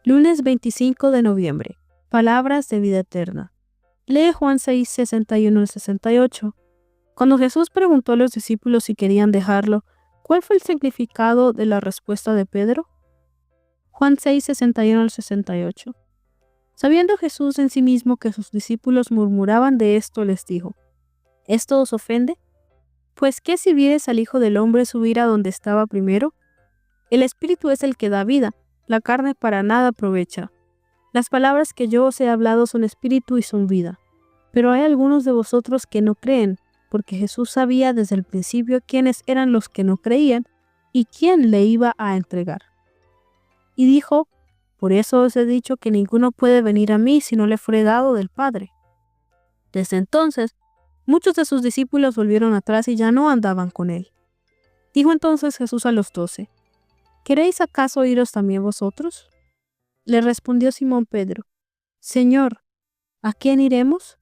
Lunes 25 de noviembre. Palabras de vida eterna. Lee Juan 6, 61 al 68. Cuando Jesús preguntó a los discípulos si querían dejarlo, ¿cuál fue el significado de la respuesta de Pedro? Juan 6, 61 al 68. Sabiendo Jesús en sí mismo que sus discípulos murmuraban de esto, les dijo: ¿Esto os ofende? Pues ¿qué si vieres al Hijo del Hombre subir a donde estaba primero? El Espíritu es el que da vida, la carne para nada aprovecha. Las palabras que yo os he hablado son espíritu y son vida. Pero hay algunos de vosotros que no creen, porque Jesús sabía desde el principio quiénes eran los que no creían y quién le iba a entregar. Y dijo: por eso os he dicho que ninguno puede venir a mí si no le fuere dado del Padre. Desde entonces, muchos de sus discípulos volvieron atrás y ya no andaban con él. Dijo entonces Jesús a los 12: ¿Queréis acaso iros también vosotros? Le respondió Simón Pedro: Señor, ¿a quién iremos?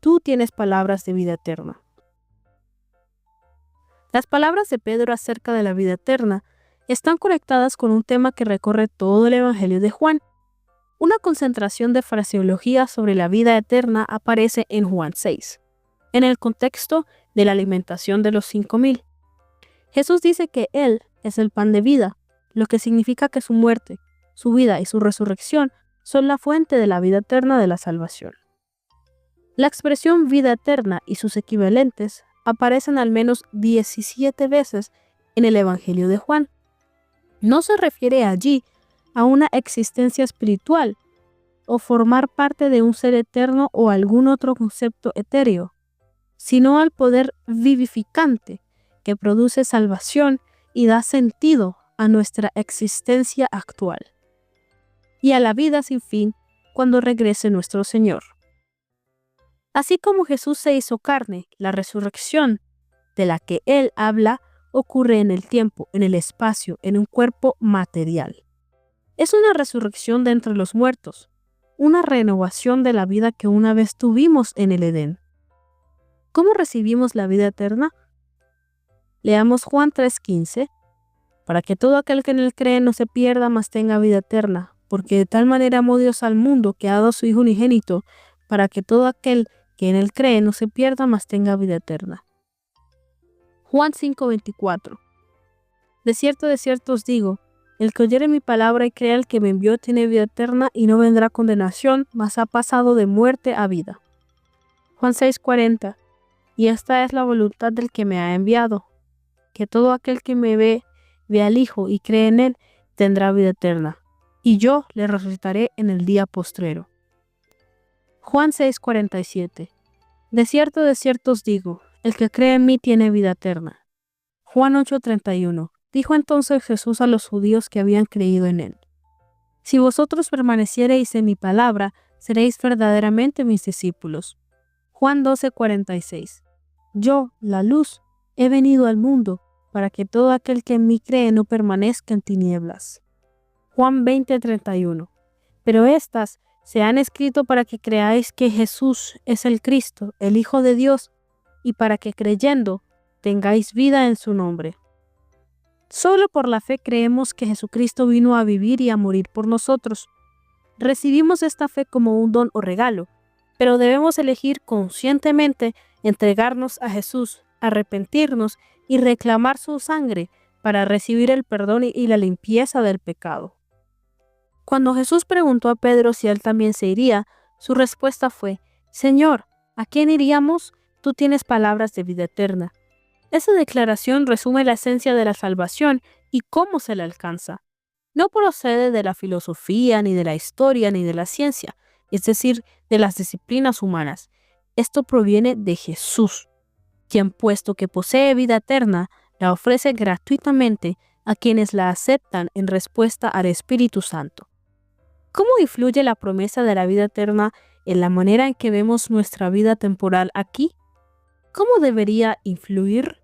Tú tienes palabras de vida eterna. Las palabras de Pedro acerca de la vida eterna están conectadas con un tema que recorre todo el Evangelio de Juan. Una concentración de fraseología sobre la vida eterna aparece en Juan 6, en el contexto de la alimentación de los 5,000. Jesús dice que Él es el pan de vida, lo que significa que su muerte, su vida y su resurrección son la fuente de la vida eterna de la salvación. La expresión vida eterna y sus equivalentes aparecen al menos 17 veces en el Evangelio de Juan. No se refiere allí a una existencia espiritual o formar parte de un ser eterno o algún otro concepto etéreo, sino al poder vivificante que produce salvación y da sentido a nuestra existencia actual, y a la vida sin fin cuando regrese nuestro Señor. Así como Jesús se hizo carne, la resurrección de la que Él habla ocurre en el tiempo, en el espacio, en un cuerpo material. Es una resurrección de entre los muertos, una renovación de la vida que una vez tuvimos en el Edén. ¿Cómo recibimos la vida eterna? Leamos Juan 3:15. Para que todo aquel que en él cree no se pierda, mas tenga vida eterna. Porque de tal manera amó Dios al mundo, que ha dado a su Hijo unigénito, para que todo aquel que en él cree no se pierda, mas tenga vida eterna. Juan 5:24. De cierto os digo, el que oyere mi palabra y crea el que me envió tiene vida eterna y no vendrá condenación, mas ha pasado de muerte a vida. Juan 6:40. Y esta es la voluntad del que me ha enviado, que todo aquel que me ve al Hijo y cree en él, tendrá vida eterna, y yo le resucitaré en el día postrero. Juan 6:47. De cierto os digo, el que cree en mí tiene vida eterna. Juan 8:31. Dijo entonces Jesús a los judíos que habían creído en él: si vosotros permaneciereis en mi palabra, seréis verdaderamente mis discípulos. Juan 12:46. Yo, la luz, he venido al mundo, para que todo aquel que en mí cree no permanezca en tinieblas. Juan 20:31. Pero estas se han escrito para que creáis que Jesús es el Cristo, el Hijo de Dios, y para que creyendo tengáis vida en su nombre. Solo por la fe creemos que Jesucristo vino a vivir y a morir por nosotros. Recibimos esta fe como un don o regalo, pero debemos elegir conscientemente entregarnos a Jesús, arrepentirnos y reclamar su sangre para recibir el perdón y la limpieza del pecado. Cuando Jesús preguntó a Pedro si él también se iría, su respuesta fue: Señor, ¿a quién iríamos? Tú tienes palabras de vida eterna. Esa declaración resume la esencia de la salvación y cómo se la alcanza. No procede de la filosofía, ni de la historia, ni de la ciencia, es decir, de las disciplinas humanas. Esto proviene de Jesús, quien, puesto que posee vida eterna, la ofrece gratuitamente a quienes la aceptan en respuesta al Espíritu Santo. ¿Cómo influye la promesa de la vida eterna en la manera en que vemos nuestra vida temporal aquí? ¿Cómo debería influir?